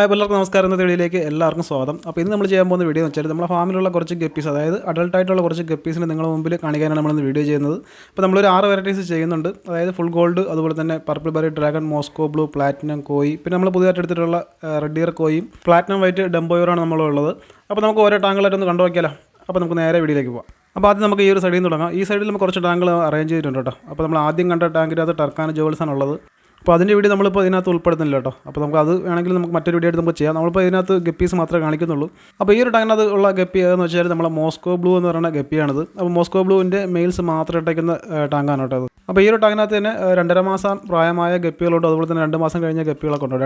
Hi എല്ലാവർക്കും നമസ്കാരം. ഇന്നത്തെ വീഡിയോയിലേക്ക് എല്ലാവർക്കും സ്വാഗതം. അപ്പോൾ ഇന്ന് നമ്മൾ ചെയ്യാൻ പോകുന്ന വീഡിയോ എന്ന് വെച്ചാൽ നമ്മുടെ ഫാമിലുള്ള കുറച്ച് ഗപ്പീസ്, അതായത് അഡൾട്ടായിട്ടുള്ള കുറച്ച് ഗപ്പീസിനെ നിങ്ങളുടെ മുമ്പിൽ കാണിക്കാനാണ് നമ്മളിന്ന് വീഡിയോ ചെയ്യുന്നത്. അപ്പോൾ നമ്മളൊരു 6 വെറൈറ്റീസ് ചെയ്യുന്നുണ്ട്. അതായത് ഫുൾ ഗോൾഡ്, അതുപോലെ തന്നെ purple berry dragon, Moscow blue, platinum കോയി, പിന്നെ നമ്മൾ പുതിയതായിട്ട് എടുത്തിട്ടുള്ള റെഡ് ഇയർ കോയും പ്ലാറ്റിനം വൈറ്റ് ഡംബോയറാണ് നമ്മളുള്ളത്. അപ്പോൾ നമുക്ക് ഓരോ ടാങ്കുകളായിട്ടൊന്ന് കണ്ടുനോക്കിയാലോ. അപ്പോൾ നമുക്ക് നേരെ വീഡിയോയിലേക്ക് പോകാം. അപ്പോൾ ആദ്യം നമുക്ക് ഈ ഒരു സൈഡിൽ നിന്ന് തുടങ്ങാം. ഈ സൈഡിൽ നമുക്ക് കുറച്ച് ടാങ്കുകൾ അറേഞ്ച് ചെയ്തിട്ടുണ്ട് കേട്ടോ. അപ്പോൾ നമ്മൾ ആദ്യം കണ്ട ടാങ്കിനകത്ത് ടർക്കാന ജുവൽസാണ് ഉള്ളത്. അപ്പോൾ അതിൻ്റെ വീഡിയോ നമ്മളിപ്പോൾ ഇതിനകത്ത് ഉൾപ്പെടുന്നില്ല കേട്ടോ. അപ്പോൾ നമുക്ക് അത് വേണമെങ്കിൽ നമുക്ക് മറ്റൊരു വീഡിയോ ആയിട്ട് നമുക്ക് ചെയ്യാം. നമ്മളിപ്പോൾ ഇതിനകത്ത് ഗപ്പീസ് മാത്രമേ കാണിക്കുന്നുള്ളൂ. അപ്പോൾ ഈ ഒരു ടാങ്കിനകത്ത് ഉള്ള ഗപ്പി ഏതെന്ന് വെച്ചാൽ നമ്മളെ മോസ്കോ ബ്ലൂ എന്ന് പറയുന്ന ഗപ്പിയാണിത്. അപ്പോൾ മോസ്കോ ബ്ലൂവിൻ്റെ മെയിൽസ് മാത്രം ഇട്ടേക്കുന്ന ടാങ്കാണ് കേട്ടോ അത്. അപ്പോൾ ഈ ഒരു ടാങ്കിനകത്ത് തന്നെ 2.5 മാസം പ്രായമായ ഗപ്പികളുണ്ട്, അതുപോലെ തന്നെ 2 മാസം കഴിഞ്ഞ ഗപ്പികളൊക്കെ ഉണ്ട്.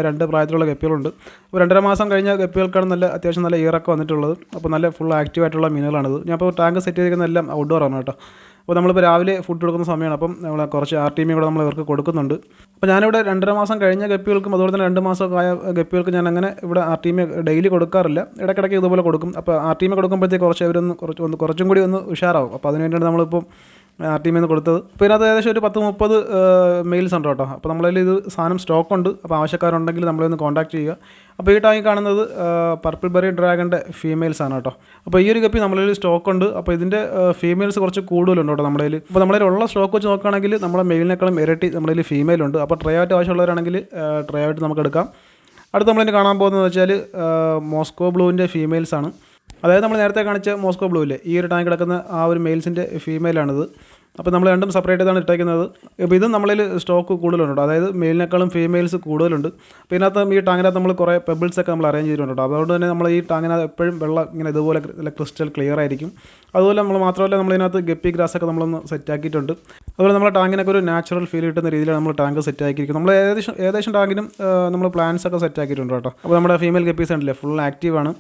രണ്ട് പ്രായത്തിലുള്ള ഗപ്പികളുണ്ട്. അപ്പോൾ 2.5 മാസം കഴിഞ്ഞ ഗപ്പികൾക്കാണ് അത്യാവശ്യം നല്ല ഈറൊക്കെ വന്നിട്ടുള്ളത്. അപ്പോൾ നല്ല ഫുൾ ആക്റ്റീവായിട്ടുള്ള മീനുകളാണിത്. ഞാൻ ഇപ്പോൾ ടാങ്ക് സെറ്റ് ചെയ്തിരിക്കുന്ന എല്ലാം ഔട്ട്ഡോർ ആണ് കേട്ടോ. അപ്പോൾ നമ്മളിപ്പോൾ രാവിലെ ഫുഡ് കൊടുക്കുന്ന സമയമാണ്. അപ്പം നമ്മൾ കുറച്ച് RTM കൂടെ നമ്മൾ ഇവർക്ക് കൊടുക്കുന്നുണ്ട്. അപ്പോൾ ഞാനിവിടെ 2.5 മാസം കഴിഞ്ഞ ഗപ്പികൾക്കും അതുപോലെ തന്നെ 2 മാസം ആയ ഗപ്പികൾക്ക് ഞാൻ അങ്ങനെ ഇവിടെ RTM ഡെയിലി കൊടുക്കാറില്ല. ഇടയ്ക്കിടയ്ക്ക് ഇതുപോലെ കൊടുക്കും. അപ്പോൾ RTM കൊടുക്കുമ്പോഴത്തേക്ക് കുറച്ചും കൂടി ഒന്ന് ഉഷാറാവും. അപ്പോൾ അതിന് വേണ്ടിയാണ് നമ്മളിപ്പോൾ RTM കൊടുത്തത്. അപ്പോൾ ഇതിനകത്ത് ഏകദേശം ഒരു 10-30 മെയിൽസ് ഉണ്ട് കേട്ടോ. അപ്പോൾ നമ്മളതിൽ ഇത് സാധനം സ്റ്റോക്കുണ്ട്. അപ്പോൾ ആവശ്യക്കാരുണ്ടെങ്കിൽ നമ്മളൊന്ന് കോൺടാക്ട് ചെയ്യുക. അപ്പോൾ ഈ ടാങ്ക് കാണുന്നത് പർപ്പിൾ ബെറി ഡ്രാഗണിൻ്റെ ഫീമെയിൽസ് ആണ് കേട്ടോ. അപ്പോൾ ഈ ഒരു ഗപ്പി നമ്മളിൽ സ്റ്റോക്കുണ്ട്. അപ്പോൾ ഇതിൻ്റെ ഫീമെയിൽസ് കുറച്ച് കൂടുതലുണ്ട് കേട്ടോ നമ്മുടെ കയ്യിൽ. അപ്പോൾ നമ്മുടെ ഉള്ള സ്റ്റോക്ക് വെച്ച് നോക്കുകയാണെങ്കിൽ നമ്മുടെ മെയിലിനേക്കാളും ഇരട്ടി നമ്മുടെ കയ്യിൽ ഫീമെയിലുണ്ട്. അപ്പോൾ ട്രൈ ആയിട്ട് ആവശ്യമുള്ളവരാണെങ്കിൽ ട്രൈ ആയിട്ട് നമുക്ക് എടുക്കാം. അടുത്ത് നമ്മളിനി കാണാൻ പോകുന്നത് വെച്ചാൽ മോസ്കോ ബ്ലൂവിൻ്റെ ഫീമെയിൽസ് ആണ്. അതായത് നമ്മൾ നേരത്തെ കാണിച്ച മോസ്കോ ബ്ലൂ ഇല്ലേ, ഈ ഒരു ടാങ്ക് കിടക്കുന്ന ആ ഒരു മെയിൽസിൻ്റെ ഫീമെയിലാണിത്. അപ്പോൾ നമ്മൾ രണ്ടും സെപ്പറേറ്റ് ചെയ്താണ് ഇട്ടേക്കുന്നത്. അപ്പോൾ ഇതും നമ്മളിൽ സ്റ്റോക്ക് കൂടുതലുണ്ട്, അതായത് മെയിലിനേക്കാളും ഫീമെയിൽസ് കൂടുതലുണ്ട്. അപ്പോൾ ഇതിനകത്ത് ഈ ടാങ്കിനകത്ത് നമ്മൾ കുറേ പെബിൾസൊക്കെ നമ്മൾ അറേഞ്ച് ചെയ്തിട്ടുണ്ട്. അതുകൊണ്ട് തന്നെ നമ്മൾ ഈ ടാങ്കിനകത്ത് എപ്പോഴും വെള്ളം ഇങ്ങനെ ഇതുപോലെ നല്ല ക്രിസ്റ്റൽ ക്ലിയർ ആയിരിക്കും. അതുപോലെ നമ്മൾ മാത്രമല്ല നമ്മളിതിനകത്ത് ഗപ്പി ഗ്രാസൊക്കെ നമ്മളൊന്ന് സെറ്റാക്കിയിട്ടുണ്ട്. അതുപോലെ നമ്മുടെ ടാങ്കിനൊക്കെ ഒരു നാച്ചുറൽ ഫീൽ കിട്ടുന്ന രീതിയിലാണ് നമ്മൾ ടാങ്ക് സെറ്റാക്കിയിരിക്കും. നമ്മൾ ഏകദേശം ടാങ്കിനും നമ്മൾ പ്ലാന്റ്സ് ഒക്കെ സെറ്റാക്കിയിട്ടുണ്ട് കേട്ടോ. അപ്പോൾ നമ്മുടെ ഫീമെയിൽ ഗപ്പീസ് ഉണ്ടല്ലേ ഫുൾ ആക്റ്റീവാണ്.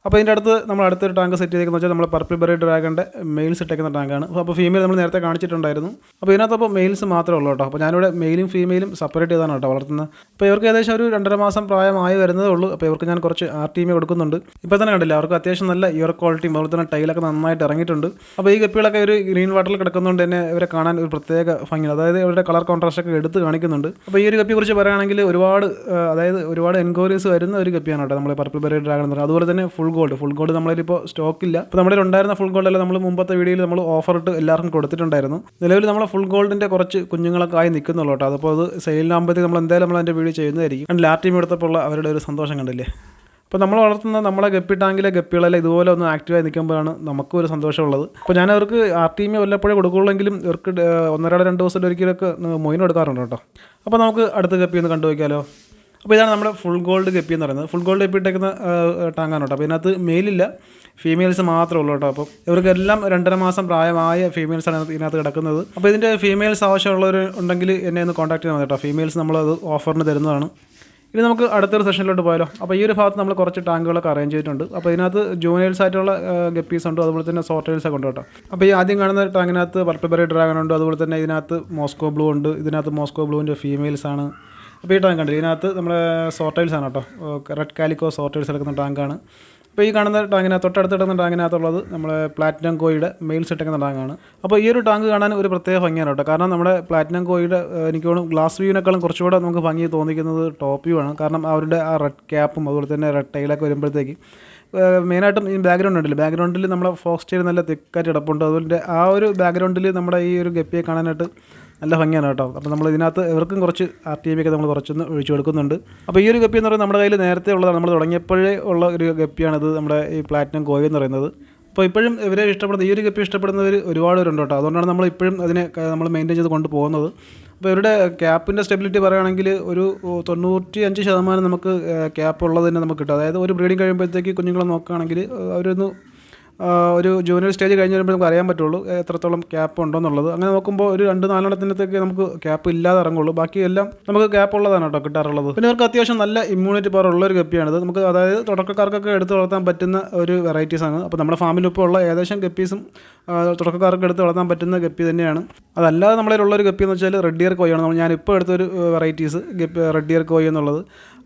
അപ്പോൾ ഇതിൻ്റെ അടുത്ത് നമ്മൾ അടുത്തൊരു ടാങ്ക് സെറ്റ് ചെയ്തേക്കുന്നത് വെച്ചാൽ നമ്മൾ പർപ്പിൾ ബെറി ഡ്രാഗണിൻ്റെ മെയിൽസ് ഇട്ടേക്കുന്ന ടാങ്കാണ്. അപ്പോൾ ഫീമെയിൽ നമ്മൾ നേരത്തെ കാണിച്ചിട്ടുണ്ടായിരുന്നു. അപ്പോൾ ഇതിനകത്ത് അപ്പോൾ മെയിൽസ് മാത്രമേ ഉള്ളൂ കേട്ടോ. അപ്പോൾ ഞാനിവിടെ മെയിലും ഫീമെയിലും സെപ്പറേറ്റ് ചെയ്താണ് കേട്ടോ വളർത്തുന്നത്. അപ്പോൾ ഇവർക്ക് ഏകദേശം ഒരു 2.5 മാസം പ്രായമായി വരുന്നതേ ഉള്ളൂ. അപ്പോൾ ഇവർക്ക് ഞാൻ കുറച്ച് RTM കൊടുക്കുന്നുണ്ട്. ഇപ്പോൾ തന്നെ കണ്ടില്ല, അവർക്ക് അത്യാവശ്യം നല്ല ഇയർ ക്വാളിറ്റിയും അതുപോലെ തന്നെ ടൈലൊക്കെ നന്നായിട്ട് ഇറങ്ങിയിട്ടുണ്ട്. അപ്പോൾ ഈ ഗപ്പികളൊക്കെ ഒരു ഗ്രീൻ വാട്ടറിൽ കിടക്കുന്നതുകൊണ്ട് തന്നെ ഇവരെ കാണാൻ ഒരു പ്രത്യേക ഭംഗി, അതായത് ഇവരുടെ കളർ കോൺട്രാസ്റ്റ് ഒക്കെ എടുത്ത് കാണിക്കുന്നുണ്ട്. അപ്പോൾ ഈ ഒരു ഗപ്പിയെ കുറിച്ച് പറയുകയാണെങ്കിൽ ഒരുപാട് എൻക്വയറീസ് വരുന്ന ഒരു ഗപ്പിയാണ് കേട്ടോ നമ്മൾ പർപ്പിൾ ബെറി ഡ്രാഗൺ എന്ന് പറയുന്നത്. അതുപോലെ തന്നെ ഫുൾ ഗോൾഡ് നമ്മളിപ്പോൾ സ്റ്റോക്കില്ല. അപ്പോൾ നമ്മുടെ ഉണ്ടായിരുന്ന ഫുൾ ഗോൾഡ് എല്ലാം നമ്മൾ മുമ്പത്തെ വീഡിയോയിൽ നമ്മൾ ഓഫർ ഇട്ട് എല്ലാവർക്കും കൊടുത്തിട്ടുണ്ടായിരുന്നു. നിലവിൽ നമ്മൾ ഫുൾ ഗോൾഡിൻ്റെ കുറച്ച് കുഞ്ഞുങ്ങളൊക്കെ ആയി നിൽക്കുന്നുള്ളൂ കേട്ടോ. അപ്പോൾ അത് സെയിലിനാകുമ്പോഴത്തേക്ക് നമ്മൾ എന്തായാലും അതിൻ്റെ വീഡിയോ ചെയ്യുന്നതായിരിക്കും. കാരണം RTM എടുത്തപ്പോൾ അവരുടെ ഒരു സന്തോഷം കണ്ടില്ലേ. അപ്പോൾ നമ്മൾ വളർത്തുന്ന നമ്മളെ ഗപ്പി ടാങ്കിലെ ഗപ്പികളെല്ലാം ഇതുപോലെ ഒന്ന് ആക്റ്റീവായി നിൽക്കുമ്പോഴാണ് നമുക്കും ഒരു സന്തോഷമുള്ളത്. അപ്പോൾ ഞാൻ അവർക്ക് RTM വല്ലപ്പോഴേ കൊടുക്കുകയുള്ളെങ്കിലും ഇവർക്ക് 1-2 ദിവസത്തിൽ ഒരിക്കലൊക്കെ മൊയിൻ കൊടുക്കാറുണ്ട് കേട്ടോ. അപ്പോൾ നമുക്ക് അടുത്ത ഗപ്പി ഒന്ന് കണ്ടുവയ്ക്കാമല്ലോ. അപ്പോൾ ഇതാണ് നമ്മുടെ ഫുൾ ഗോൾഡ് ഗപ്പി എന്ന് പറയുന്നത്. ഫുൾ ഗോൾഡ് ഗപ്പി ഇട്ടേക്കുന്ന ടാങ്കാണ് കേട്ടോ. അപ്പോൾ ഇതിനകത്ത് മെയിലില്ല, ഫീമെയിൽസ് മാത്രമേ ഉള്ളൂ കേട്ടോ. അപ്പോൾ ഇവർക്കെല്ലാം 2.5 മാസം പ്രായമായ ഫീമെയിൽസാണ് ഇതിനകത്ത് കിടക്കുന്നത്. അപ്പോൾ ഇതിൻ്റെ ഫീമെയിൽസ് ആവശ്യമുള്ളവർ ഉണ്ടെങ്കിൽ എന്നെ ഒന്ന് കോൺടാക്ട് ചെയ്താൽ മതി കേട്ടോ. ഫീമെയിൽസ് നമ്മളത് ഓഫറിന് തരുന്നതാണ്. ഇനി നമുക്ക് അടുത്തൊരു സെഷനിലോട്ട് പോയാലോ. അപ്പോൾ ഈ ഒരു ഭാഗത്ത് നമ്മൾ കുറച്ച് ടാങ്കുകളൊക്കെ അറേഞ്ച് ചെയ്തിട്ടുണ്ട്. അപ്പോൾ ഇതിനകത്ത് ജൂനിയേഴ്സ് ആയിട്ടുള്ള ഗപ്പീസ് ഉണ്ട്, അതുപോലെ തന്നെ സോർട്ടേഴ്സ് ഒക്കെ ഉണ്ട് കേട്ടോ. അപ്പോൾ ഈ ആദ്യം കാണുന്ന ടാങ്കിനകത്ത് പർപ്പിൾ ബെറി ഡ്രാഗൺ ഉണ്ട്, അതുപോലെ തന്നെ ഇതിനകത്ത് മോസ്കോ ബ്ലൂ ഉണ്ട്. ഇതിനകത്ത് മോസ്കോ ബ്ലൂവിൻ്റെ ഫീമെയിൽസ് ആണ്. അപ്പോൾ ഈ ടാങ്ക് കണ്ടില്ല, ഇതിനകത്ത് നമ്മുടെ സോർട്ടൈൽസ് ആണ് കേട്ടോ. റെഡ് കാലിക്കോ സോർട്ടൈൽസ് എടുക്കുന്ന ടാങ്കാണ്. അപ്പോൾ ഈ കാണുന്ന ടാങ്കിനകത്ത് തൊട്ടടുത്തിടുന്ന ടാങ്കിനകത്തുള്ളത് നമ്മുടെ പ്ലാറ്റിനം കോയിയുടെ മെയിൽസ് ഇട്ടേക്കുന്ന ടാങ്കാണ്. അപ്പോൾ ഈ ഒരു ടാങ്ക് കാണാൻ ഒരു പ്രത്യേക ഭംഗിയാണ് കേട്ടോ. കാരണം നമ്മുടെ പ്ലാറ്റിനം കോയിയുടെ എനിക്ക് തോന്നുന്നു ഗ്ലാസ് വ്യൂവിനേക്കാളും കുറച്ചുകൂടെ നമുക്ക് ഭംഗി തോന്നിക്കുന്നത് ടോപ്പ് വ്യൂ ആണ്. കാരണം അവരുടെ ആ റെഡ് ക്യാപ്പും അതുപോലെ തന്നെ റെഡ് ടൈലൊക്കെ വരുമ്പോഴത്തേക്ക് മെയിനായിട്ടും ഈ ബാക്ക്ഗ്രൗണ്ടിൽ നമ്മുടെ ഫോക്സ് ടെയിൽ നല്ല തിക്കായിട്ട് കിടപ്പുണ്ട്. അതുപോലെ ആ ഒരു ബാക്ക്ഗ്രൗണ്ടിൽ നമ്മുടെ ഈ ഒരു ഗപ്പിയെ കാണാനായിട്ട് നല്ല ഭംഗിയാണ് കേട്ടോ. അപ്പോൾ നമ്മൾ ഇതിനകത്ത് ഇവർക്കും കുറച്ച് RTM ഒക്കെ നമ്മൾ കുറച്ചൊന്ന് ഒഴിച്ചു കൊടുക്കുന്നുണ്ട്. അപ്പോൾ ഈ ഒരു ഗപ്പി എന്ന് പറയുന്നത് നമ്മുടെ കയ്യിൽ നേരത്തെ ഉള്ളതാണ്, നമ്മൾ തുടങ്ങിയപ്പോഴേ ഉള്ള ഒരു ഗപ്പിയാണിത്, നമ്മുടെ ഈ പ്ലാറ്റിനം കോയി എന്ന് പറയുന്നത്. അപ്പോൾ ഇപ്പോഴും ഇവരെ ഇഷ്ടപ്പെടുന്ന ഈ ഒരു ഗപ്പി ഇഷ്ടപ്പെടുന്നവർ ഒരുപാട് പേരുണ്ട് കേട്ടോ. അതുകൊണ്ടാണ് നമ്മൾ ഇപ്പോഴും അതിനെ നമ്മൾ മെയിൻറ്റെയിൻ ചെയ്ത് കൊണ്ടുപോകുന്നത്. അപ്പോൾ ഇവരുടെ ക്യാപ്പിൻ്റെ സ്റ്റെബിലിറ്റി പറയുകയാണെങ്കിൽ ഒരു 95% നമുക്ക് ക്യാപ്പ് ഉള്ളത് തന്നെ നമുക്ക് കിട്ടും. അതായത് ഒരു ബ്രീഡിങ് കഴിയുമ്പോഴത്തേക്ക് കുഞ്ഞുങ്ങളെ നോക്കുകയാണെങ്കിൽ ഒരു ജൂനിയർ സ്റ്റേജ് കഴിഞ്ഞ് വരുമ്പോൾ നമുക്ക് അറിയാൻ പറ്റുള്ളൂ എത്രത്തോളം ക്യാപ്പ് ഉണ്ടോയെന്നുള്ളത്. അങ്ങനെ നോക്കുമ്പോൾ ഒരു 2-4 നമുക്ക് ക്യാപ്പ് ഇല്ലാതെ ഇറങ്ങുള്ളൂ. ബാക്കിയെല്ലാം നമുക്ക് ക്യാപ്പ് ഉള്ളതാണ് കേട്ടോ കിട്ടാറുള്ളത്. പിന്നെ ഇവർക്ക് അത്യാവശ്യം നല്ല ഇമ്മ്യൂണിറ്റി പവർ ഉള്ളൊരു ഗപ്പിയാണിത്. നമുക്ക് അതായത് തുടക്കക്കാർക്കൊക്കെ എടുത്ത് വളർത്താൻ പറ്റുന്ന ഒരു വെറൈറ്റീസാണ്. അപ്പോൾ നമ്മുടെ ഫാമിലിപ്പോൾ ഉള്ള ഏകദേശം ഗപ്പീസും തുടക്കക്കാർക്ക് എടുത്ത് വളർത്താൻ പറ്റുന്ന ഗപ്പി തന്നെയാണ്. അതല്ലാതെ നമ്മളതിലുള്ളൊരു ഗപ്പി എന്ന് വെച്ചാൽ റെഡ് ഇയർ കോയാണ്. ഞാനിപ്പോൾ എടുത്തൊരു വെറൈറ്റീസ് റെഡ് ഇയർ കോയി എന്നുള്ളത്.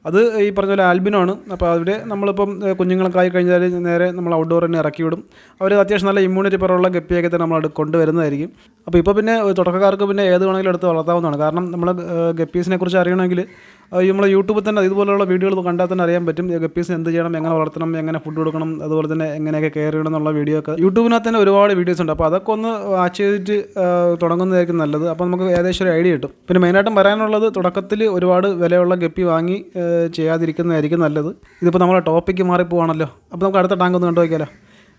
അത് ഈ പറഞ്ഞ പോലെ ആൽബിനോ ആണ്. അപ്പോൾ അവിടെ നമ്മളിപ്പം കുഞ്ഞുങ്ങളൊക്കെ ആയി കഴിഞ്ഞാൽ നേരെ നമ്മൾ ഔട്ട്ഡോർ തന്നെ ഇറക്കി വിടും. അവർ അത്യാവശ്യം നല്ല ഇമ്മ്യൂണിറ്റി പവറുള്ള ഗപ്പിയൊക്കെ തന്നെ നമ്മൾ കൊണ്ടുവരുന്നതായിരിക്കും. അപ്പോൾ ഇപ്പോൾ പിന്നെ തുടക്കക്കാർക്ക് പിന്നെ ഏത് വേണമെങ്കിലും എടുത്ത് വളർത്താവുന്നതാണ്. കാരണം നമ്മൾ ഗപ്പീസിനെ കുറിച്ച് അറിയണമെങ്കിൽ നമ്മളെ യൂട്യൂബിൽ തന്നെ ഇതുപോലുള്ള വീഡിയോകൾ കണ്ടാൽ തന്നെ അറിയാൻ പറ്റും ഗപ്പീസിന് എന്ത് ചെയ്യണം, എങ്ങനെ വളർത്തണം, എങ്ങനെ ഫുഡ് കൊടുക്കണം, അതുപോലെ തന്നെ എങ്ങനെയൊക്കെ കെയർ ചെയ്യണം എന്നുള്ള വീഡിയോ ഒക്കെ യൂട്യൂബിനകത്ത് തന്നെ ഒരുപാട് വീഡിയോസ് ഉണ്ട്. അപ്പോൾ അതൊക്കെ ഒന്ന് വാച്ച് ചെയ്തിട്ട് തുടങ്ങുന്നതായിരിക്കും നല്ലത്. അപ്പോൾ നമുക്ക് ഏകദേശം ഒരു ഐഡിയ കിട്ടും. പിന്നെ മെയിനായിട്ടും പറയാനുള്ളത് തുടക്കത്തിൽ ഒരുപാട് വിലയുള്ള ഗപ്പി വാങ്ങി ചെയ്യാതിരിക്കുന്നതായിരിക്കും നല്ലത്. ഇതിപ്പോൾ നമ്മളെ ടോപ്പിക്ക് മാറിപ്പോവാണല്ലോ. അപ്പോൾ നമുക്ക് അടുത്ത ടാങ്ക് ഒന്ന് കണ്ടു വയ്ക്കാമല്ലോ.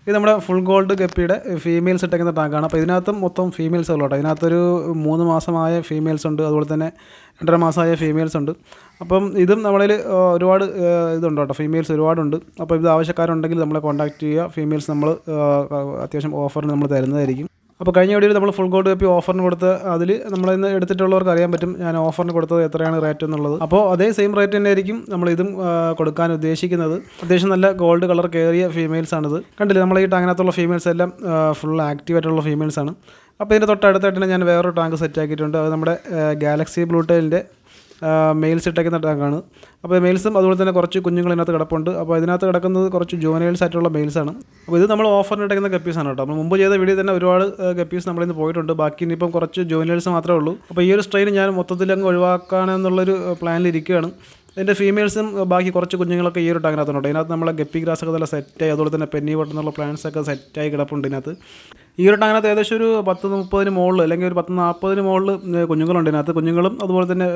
ഇത് നമ്മുടെ ഫുൾ ഗോൾഡ് ഗപ്പിയുടെ ഫീമെയിൽസ് ഇട്ടേക്കുന്ന ടാങ്കാണ്. അപ്പോൾ ഇതിനകത്തും മൊത്തം ഫീമെയിൽസ് ഉള്ളൂ കേട്ടോ. ഇതിനകത്തൊരു 3 മാസമായ ഫീമെയിൽസ് ഉണ്ട്, അതുപോലെ തന്നെ 2.5 മാസമായ ഫീമെയിൽസ് ഉണ്ട്. അപ്പം ഇതും നമ്മളിൽ ഒരുപാട് ഇതുണ്ട് കേട്ടോ, ഫീമെയിൽസ് ഒരുപാടുണ്ട്. അപ്പോൾ ഇത് ആവശ്യക്കാരുണ്ടെങ്കിൽ നമ്മളെ കോൺടാക്റ്റ് ചെയ്യുക. ഫീമെയിൽസ് നമ്മൾ അത്യാവശ്യം ഓഫറിന് നമ്മൾ തരുന്നതായിരിക്കും. അപ്പോൾ കഴിഞ്ഞ വീഡിയോയിൽ നമ്മൾ ഫുൾ ഗോൾഡ് ഗപ്പി ഓഫറിന് കൊടുത്ത് അതിൽ നമ്മളിന്ന് എടുത്തിട്ടുള്ളവർക്ക് അറിയാൻ പറ്റും ഞാൻ ഓഫറിന് കൊടുത്തത് എത്രയാണ് റേറ്റ് എന്നുള്ളത്. അപ്പോൾ അതേ സെയിം റേറ്റ് തന്നെ ആയിരിക്കും നമ്മൾ ഇതും കൊടുക്കാൻ ഉദ്ദേശിക്കുന്നത്. അത്യാവശ്യം നല്ല ഗോൾഡ് കളർ കയറിയ ഫീമെയിൽസാണിത്. കണ്ടില്ലേ, നമ്മൾ ഈ ടാങ്കിനകത്തുള്ള ഫീമെയിൽസ് എല്ലാം ഫുൾ ആക്റ്റീവായിട്ടുള്ള ഫീമെയിൽസാണ്. അപ്പോൾ ഇതിൻ്റെ തൊട്ടടുത്തായിട്ട് തന്നെ ഞാൻ വേറൊരു ടാങ്ക് സെറ്റ് ആക്കിയിട്ടുണ്ട്. അത് നമ്മുടെ ഗാലക്സി ബ്ലൂ ടൈലിൻ്റെ മെയിൽസ് ഇട്ടേക്കുന്ന ടാങ്കാണ്. അപ്പോൾ മെയിൽസും അതുപോലെ തന്നെ കുറച്ച് കുഞ്ഞുങ്ങൾ ഇതിനകത്ത് കിടപ്പുണ്ട്. അപ്പോൾ ഇതിനകത്ത് കിടക്കുന്നത് കുറച്ച് ജുവനൈൽസ് ആയിട്ടുള്ള മെയിൽസാണ്. അപ്പോൾ ഇത് നമ്മൾ ഓഫറിന് ഇട്ടേക്കുന്ന ഗപ്പീസാണ് കേട്ടോ. നമ്മൾ മുമ്പ് ചെയ്ത വീഡിയോ തന്നെ ഒരുപാട് ഗപ്പീസ് നമ്മളിന്ന് പോയിട്ടുണ്ട്. ബാക്കി ഇനിയിപ്പം കുറച്ച് ജുവനൈൽസ് മാത്രമേ ഉള്ളൂ. അപ്പോൾ ഈ ഒരു സ്ട്രെയിൻ ഞാൻ മൊത്തത്തിൽ അങ്ങ് ഒഴിവാക്കാനെന്നുള്ളൊരു പ്ലാനിലിരിക്കുകയാണ്. അതിൻ്റെ ഫീമെയിൽസും ബാക്കി കുറച്ച് കുഞ്ഞുങ്ങളൊക്കെ ഈ ഒരു ടാങ്കിനകത്തുണ്ട്. ഇതിനകത്ത് നമ്മളെ ഗപ്പി ഗ്രാസ് ഒക്കെ നല്ല സെറ്റായി, അതുപോലെ തന്നെ പെന്നി ബോട്ട് എന്നുള്ള പ്ലാന്റ്സൊക്കെ സെറ്റായി കിടപ്പുണ്ട് ഇതിനകത്ത്. ഈ ഒരു ടാങ്കിനകത്ത് ഏകദേശം ഒരു 10-30 മുകളിൽ അല്ലെങ്കിൽ ഒരു 10-40 മുകളിൽ കുഞ്ഞുങ്ങളുണ്ട് ഇതിനകത്ത്. കുഞ്ഞുങ്ങളും അതുപോലെ തന്നെ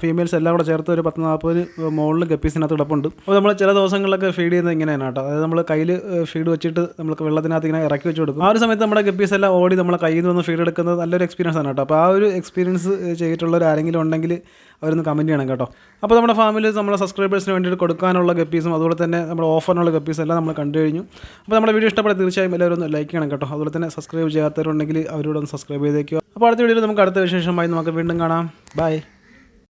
ഫീമെയിൽസ് എല്ലാം കൂടെ ചേർത്ത് ഒരു 10-40 മുകളിൽ ഗപ്പീസിനകത്ത് കിടപ്പുണ്ട്. അപ്പോൾ നമ്മൾ ചില ദിവസങ്ങളിലൊക്കെ ഫീഡ് ചെയ്യുന്നത് ഇങ്ങനെയാണ് കേട്ടോ. അതായത് നമ്മൾ കയ്യിൽ ഫീഡ് വെച്ചിട്ട് നമുക്ക് വെള്ളത്തിനകത്ത് ഇങ്ങനെ ഇറക്കി വെച്ച് കൊടുക്കും. ആ ഒരു സമയത്ത് നമ്മുടെ ഗപ്പീസ് എല്ലാം ഓടി നമ്മളെ കയ്യിൽ നിന്ന് ഫീഡ് എടുക്കുന്നത് നല്ലൊരു എക്സ്പീരിയൻസ് ആണ് കേട്ടോ. അപ്പോൾ ആ ഒരു എക്സ്പീരിയൻസ് ചെയ്തിട്ടുള്ളവർ ആരെങ്കിലും ഉണ്ടെങ്കിൽ അവരൊന്ന് കമൻറ്റ് ചെയ്യണം കേട്ടോ. അപ്പോൾ നമ്മുടെ ഫാമിൽ നമ്മുടെ സബ്സ്ക്രൈബേഴ്സിന് വേണ്ടിയിട്ട് കൊടുക്കാനുള്ള ഗപ്പീസും അതുപോലെ തന്നെ നമ്മുടെ ഓഫറിനുള്ള ഗപ്പീസും എല്ലാം നമ്മൾ കണ്ടു കഴിഞ്ഞു. അപ്പോൾ നമ്മുടെ വീഡിയോ ഇഷ്ടപ്പെടാൻ തീർച്ചയായും എല്ലാവരും ഒന്ന് ലൈക്ക് ചെയ്യണം കേട്ടോ. അതുപോലെ തന്നെ സബ്സ്ക്രൈബ് ചെയ്യാത്തവരുണ്ടെങ്കിൽ അവരോടൊന്ന് സബ്സ്ക്രൈബ് ചെയ്തേക്കുക. അപ്പോൾ അടുത്ത വീഡിയോയിൽ നമുക്ക് അടുത്ത വിശേഷമായി നമുക്ക് വീണ്ടും കാണാം. ബൈ.